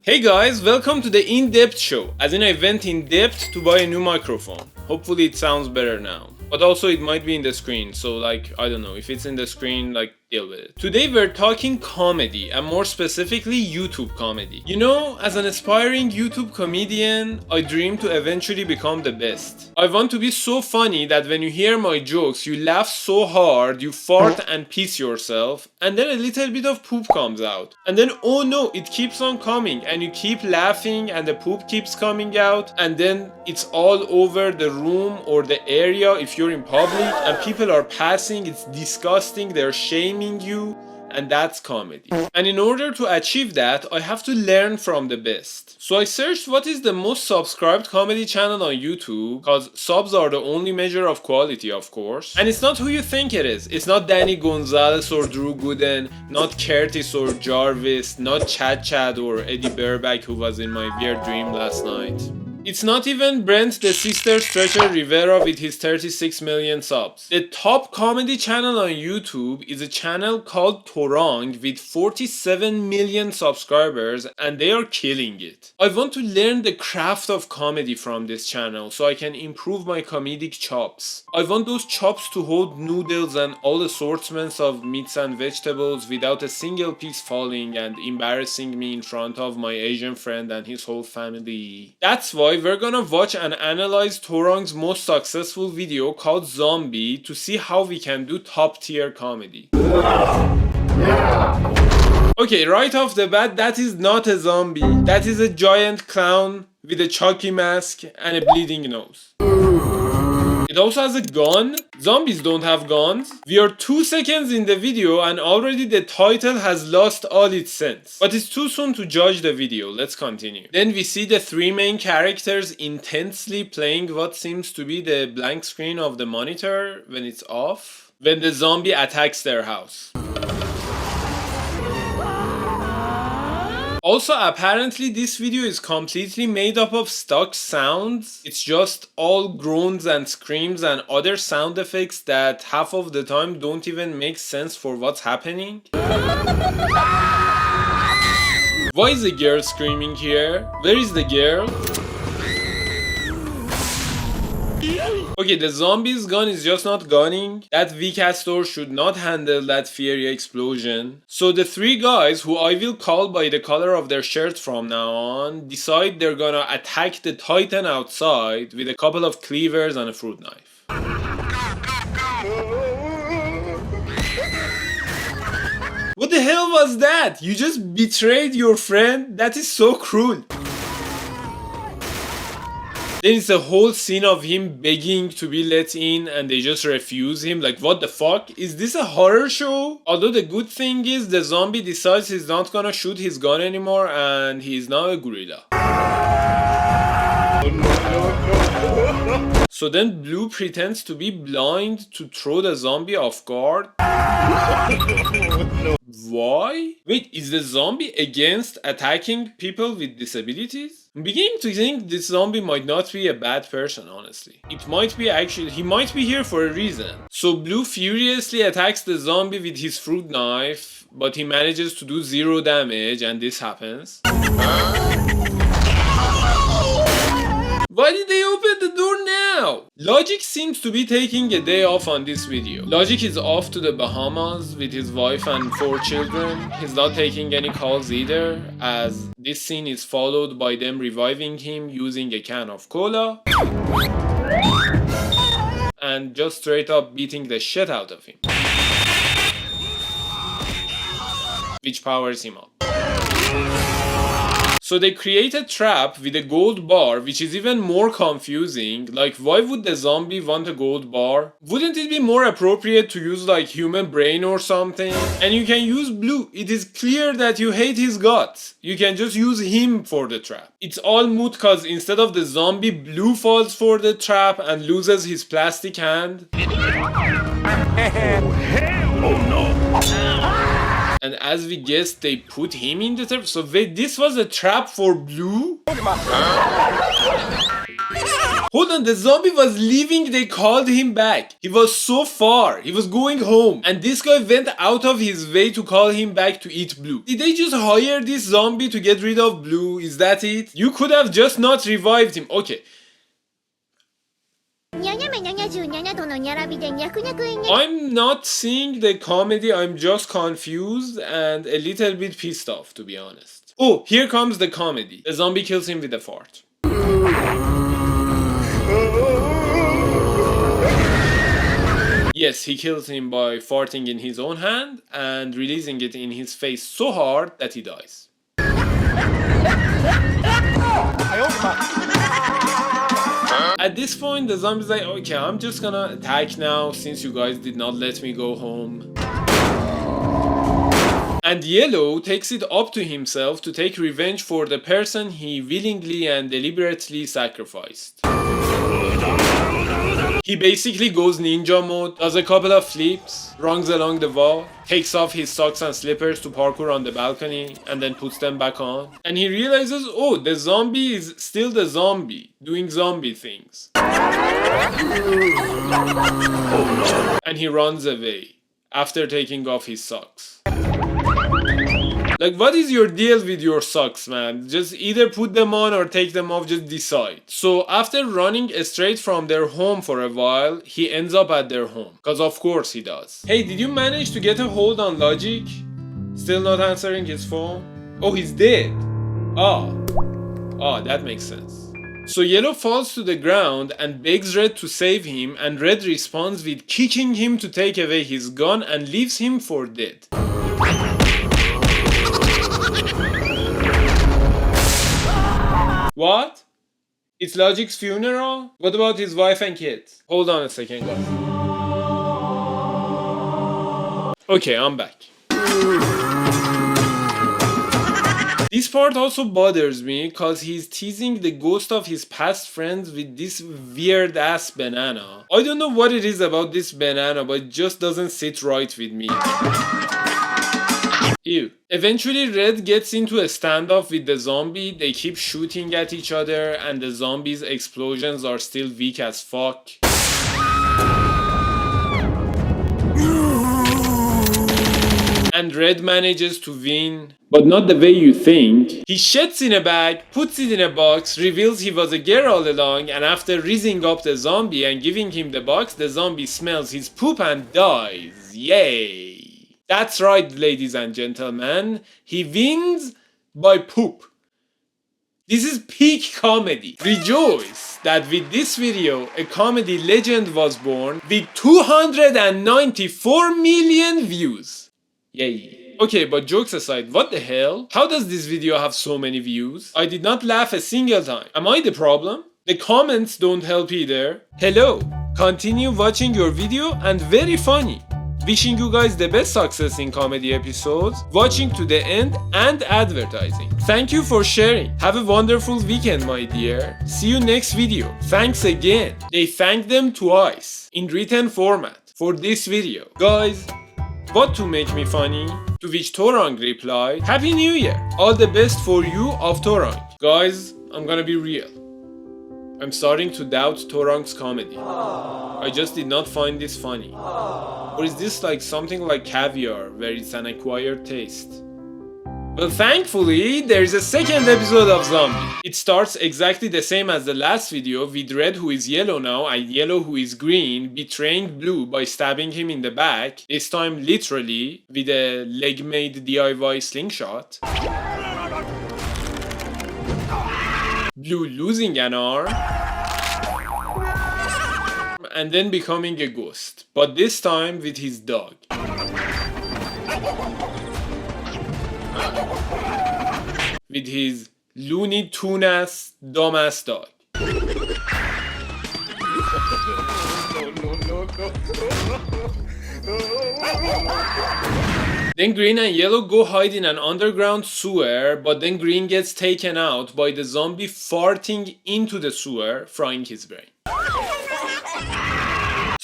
Hey guys, welcome to the in-depth show. As in I went in depth to buy a new microphone. Hopefully it sounds better now. But also it might be in the screen, so I don't know, if it's in the screen, deal with it. Today we're talking comedy, and more specifically YouTube comedy. You know, as an aspiring YouTube comedian, I dream to eventually become the best. I want to be so funny that when you hear my jokes, you laugh so hard, you fart and piss yourself, and then a little bit of poop comes out. And then, oh no, it keeps on coming, and you keep laughing and the poop keeps coming out, and then it's all over the room or the area if you're in public, and people are passing, it's disgusting, they're shaming you, and that's comedy. And in order to achieve that, I have to learn from the best. So I searched what is the most subscribed comedy channel on YouTube, because subs are the only measure of quality, of course. And it's not who you think it is. It's not Danny Gonzalez or Drew Gooden, not Curtis or Jarvis, not Chad or Eddie Burback, who was in my weird dream last night. It's not even Brent the Sister Stretcher Rivera with his 36 million subs. The top comedy channel on YouTube is a channel called Torang with 47 million subscribers, and they are killing it. I want to learn the craft of comedy from this channel so I can improve my comedic chops. I want those chops to hold noodles and all assortments of meats and vegetables without a single piece falling and embarrassing me in front of my Asian friend and his whole family. That's why we're gonna watch and analyze Torang's most successful video called Zombie to see how we can do top tier comedy. Okay, right off the bat, that is not a zombie. That is a giant clown with a Chucky mask and a bleeding nose. It also has a gun. Zombies don't have guns. We are 2 seconds in the video and already the title has lost all its sense. But it's too soon to judge the video. Let's continue. Then we see the 3 main characters intensely playing what seems to be the blank screen of the monitor when it's off, when the zombie attacks their house. Also, apparently this video is completely made up of stock sounds. It's just all groans and screams and other sound effects that half of the time don't even make sense for what's happening. Why is the girl screaming here? Where is the girl? Okay, the zombie's gun is just not gunning. That V-Castor should not handle that fiery explosion. So the 3 guys, who I will call by the color of their shirts from now on, decide they're gonna attack the Titan outside with a couple of cleavers and a fruit knife. What the hell was that? You just betrayed your friend? That is so cruel. Then it's a whole scene of him begging to be let in and they just refuse him. Like, what the fuck? Is this a horror show? Although the good thing is the zombie decides he's not gonna shoot his gun anymore and he's now a gorilla. So then Blue pretends to be blind to throw the zombie off guard. Why? Wait, is the zombie against attacking people with disabilities? I'm beginning to think this zombie might not be a bad person, honestly. It might be he might be here for a reason. So Blue furiously attacks the zombie with his fruit knife, but he manages to do 0 damage and this happens. Why did they open the door now? Logic seems to be taking a day off on this video. Logic is off to the Bahamas with his wife and 4 children. He's not taking any calls either, as this scene is followed by them reviving him using a can of cola and just straight up beating the shit out of him, which powers him up. So they create a trap with a gold bar, which is even more confusing. Like, why would the zombie want a gold bar? Wouldn't it be more appropriate to use human brain or something? And you can use Blue. It is clear that you hate his guts. You can just use him for the trap. It's all moot cause instead of the zombie, Blue falls for the trap and loses his plastic hand. Oh no! And as we guessed, they put him in the trap. So wait, this was a trap for Blue? Hold on, the zombie was leaving, they called him back. He was so far, he was going home. And this guy went out of his way to call him back to eat Blue. Did they just hire this zombie to get rid of Blue? Is that it? You could have just not revived him. Okay. I'm not seeing the comedy, I'm just confused and a little bit pissed off, to be honest. Oh, here comes the comedy. The zombie kills him with a fart. Yes, he kills him by farting in his own hand and releasing it in his face so hard that he dies. At this point, the zombie's like, okay, I'm just gonna attack now since you guys did not let me go home. And Yellow takes it up to himself to take revenge for the person he willingly and deliberately sacrificed. He basically goes ninja mode, does a couple of flips, runs along the wall, takes off his socks and slippers to parkour on the balcony, and then puts them back on. And he realizes, oh, the zombie is still the zombie, doing zombie things. And he runs away, after taking off his socks. Like, what is your deal with your socks, man? Just either put them on or take them off, just decide. So after running straight from their home for a while, he ends up at their home. Cause of course he does. Hey, did you manage to get a hold on Logic? Still not answering his phone? Oh, he's dead. Oh, that makes sense. So Yellow falls to the ground and begs Red to save him, and Red responds with kicking him to take away his gun and leaves him for dead. What? It's Logic's funeral? What about his wife and kids? Hold on a second, guys. Okay, I'm back. This part also bothers me cause he's teasing the ghost of his past friends with this weird ass banana. I don't know what it is about this banana, but it just doesn't sit right with me. Ew. Eventually Red gets into a standoff with the zombie, they keep shooting at each other and the zombie's explosions are still weak as fuck. And Red manages to win, but not the way you think. He shits in a bag, puts it in a box, reveals he was a girl all along, and after rizzing up the zombie and giving him the box, the zombie smells his poop and dies. Yay! That's right, ladies and gentlemen. He wins by poop. This is peak comedy. Rejoice that with this video, a comedy legend was born with 294 million views. Yay. Okay, but jokes aside, what the hell? How does this video have so many views? I did not laugh a single time. Am I the problem? The comments don't help either. Hello. Continue watching your video and very funny. Wishing you guys the best success in comedy episodes, watching to the end and advertising. Thank you for sharing. Have a wonderful weekend, my dear. See you next video. Thanks again. They thanked them twice in written format for this video. Guys, what to make me funny? To which Torang replied, Happy New Year. All the best for you of Torang. Guys, I'm gonna be real. I'm starting to doubt Torang's comedy. I just did not find this funny. Or is this like something like caviar, where it's an acquired taste? Well, thankfully, there is a second episode of Zombie. It starts exactly the same as the last video, with Red, who is yellow now, and Yellow, who is green, betraying Blue by stabbing him in the back, this time literally, with a leg-made DIY slingshot. Blue losing an arm, and then becoming a ghost, but this time with his dog. With his Looney Tunes dumbass dog. Then Green and Yellow go hide in an underground sewer, but then Green gets taken out by the zombie farting into the sewer, frying his brain.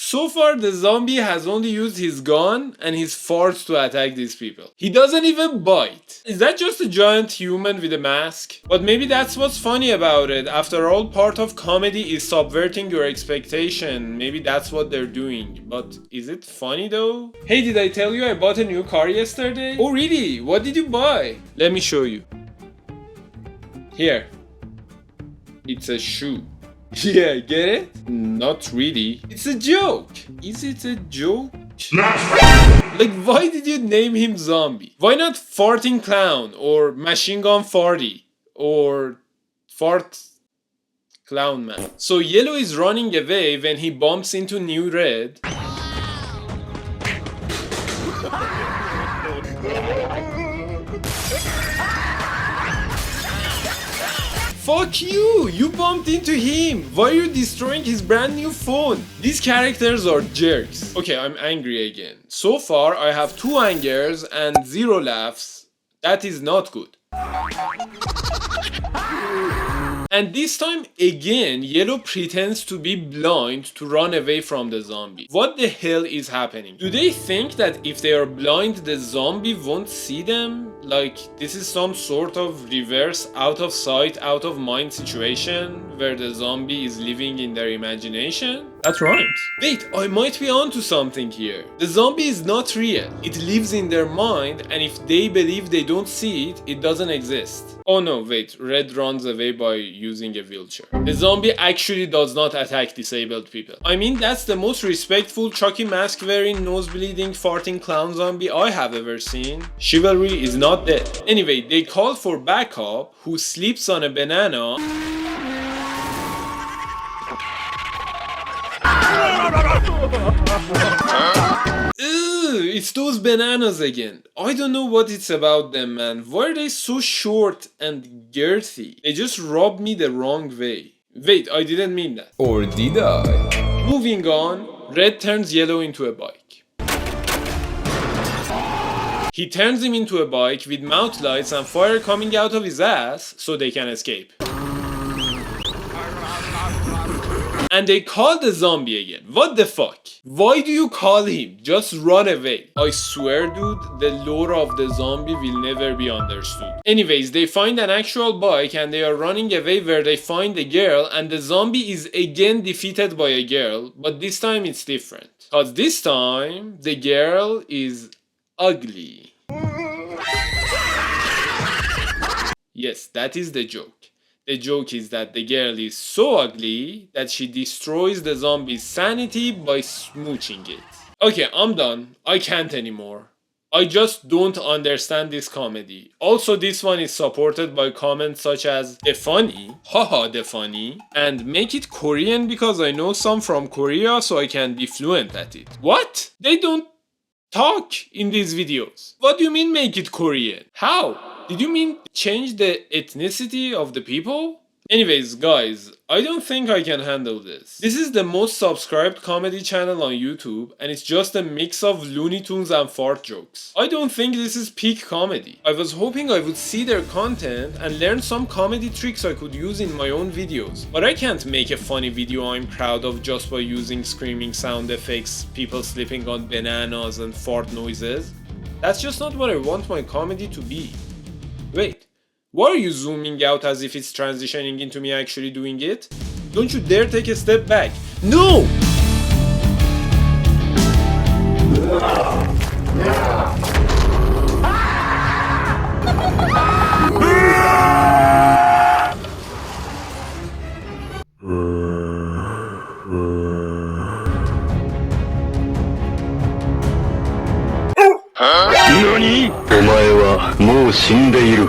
So far, the zombie has only used his gun and his farts to attack these people. He doesn't even bite. Is that just a giant human with a mask? But maybe that's what's funny about it. After all, part of comedy is subverting your expectation. Maybe that's what they're doing. But is it funny though? Hey, did I tell you I bought a new car yesterday? Oh really? What did you buy? Let me show you. Here. It's a shoe. Yeah, get it? Not really. It's a joke. Is it a joke? Like, why did you name him Zombie? Why not Farting Clown or Machine Gun Farty or Fart Clown Man? So Yellow is running away when he bumps into New Red. Fuck you! You bumped into him! Why are you destroying his brand new phone? These characters are jerks. Okay, I'm angry again. So far, I have 2 angers and 0 laughs. That is not good. And this time again, Yellow pretends to be blind to run away from the zombie. What the hell is happening? Do they think that if they are blind, the zombie won't see them? Like, this is some sort of reverse out of sight, out of mind situation where the zombie is living in their imagination? That rhymes. Wait, I might be onto something here. The zombie is not real. It lives in their mind, and if they believe they don't see it, it doesn't exist. Oh no, wait, Red runs away by using a wheelchair. The zombie actually does not attack disabled people. I mean, that's the most respectful Chucky mask wearing, nose bleeding, farting clown zombie I have ever seen. Chivalry is not dead. Anyway, they call for backup, who sleeps on a banana. Ew, it's those bananas again. I don't know what it's about them, man. Why are they so short and girthy? They just rubbed me the wrong way. Wait, I didn't mean that. Or did I? Moving on, Red turns Yellow into a bike. He turns him into a bike with mouth lights and fire coming out of his ass so they can escape. And they call the zombie again. What the fuck? Why do you call him? Just run away. I swear, dude, the lore of the zombie will never be understood. Anyways, they find an actual bike and they are running away where they find a girl, and the zombie is again defeated by a girl, but this time it's different. Cause this time, the girl is ugly. Yes, that is the joke. The joke is that the girl is so ugly that she destroys the zombie's sanity by smooching it. Okay, I'm done. I can't anymore. I just don't understand this comedy. Also, this one is supported by comments such as the funny, haha the funny, and make it Korean because I know some from Korea so I can be fluent at it. What? They don't talk in these videos. What do you mean make it Korean? How? Did you mean change the ethnicity of the people? Anyways, guys, I don't think I can handle this. This is the most subscribed comedy channel on YouTube, and it's just a mix of Looney Tunes and fart jokes. I don't think this is peak comedy. I was hoping I would see their content and learn some comedy tricks I could use in my own videos. But I can't make a funny video I'm proud of just by using screaming sound effects, people slipping on bananas and fart noises. That's just not what I want my comedy to be. Wait, why are you zooming out as if it's transitioning into me actually doing it? Don't you dare take a step back. No! NANI?お前はもう死んでいる。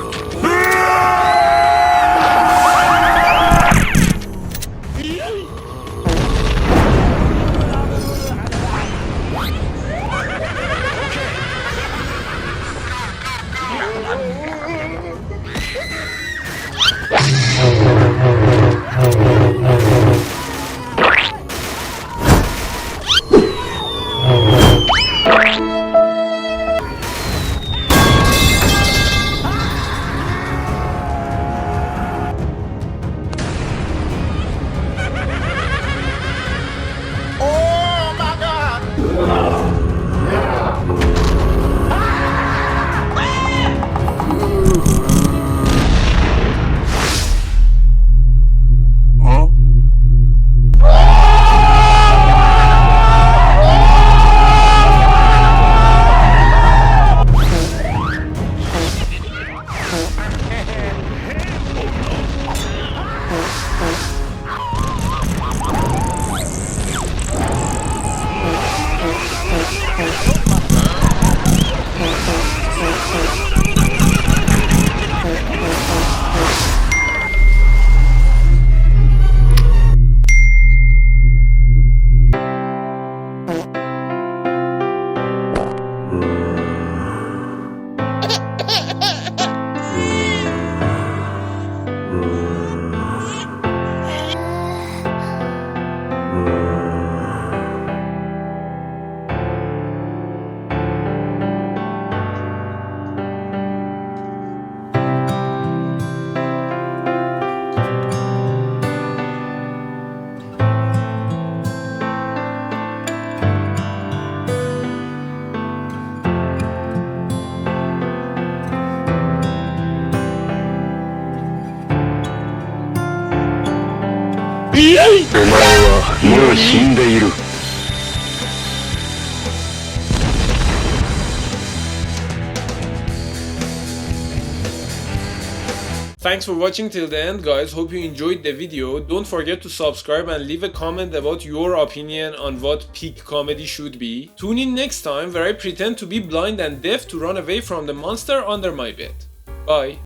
お前はもう死んでいる。Thanks for watching till the end, guys. Hope you enjoyed the video. Don't forget to subscribe and leave a comment about your opinion on what peak comedy should be. Tune in next time where I pretend to be blind and deaf to run away from the monster under my bed. Bye.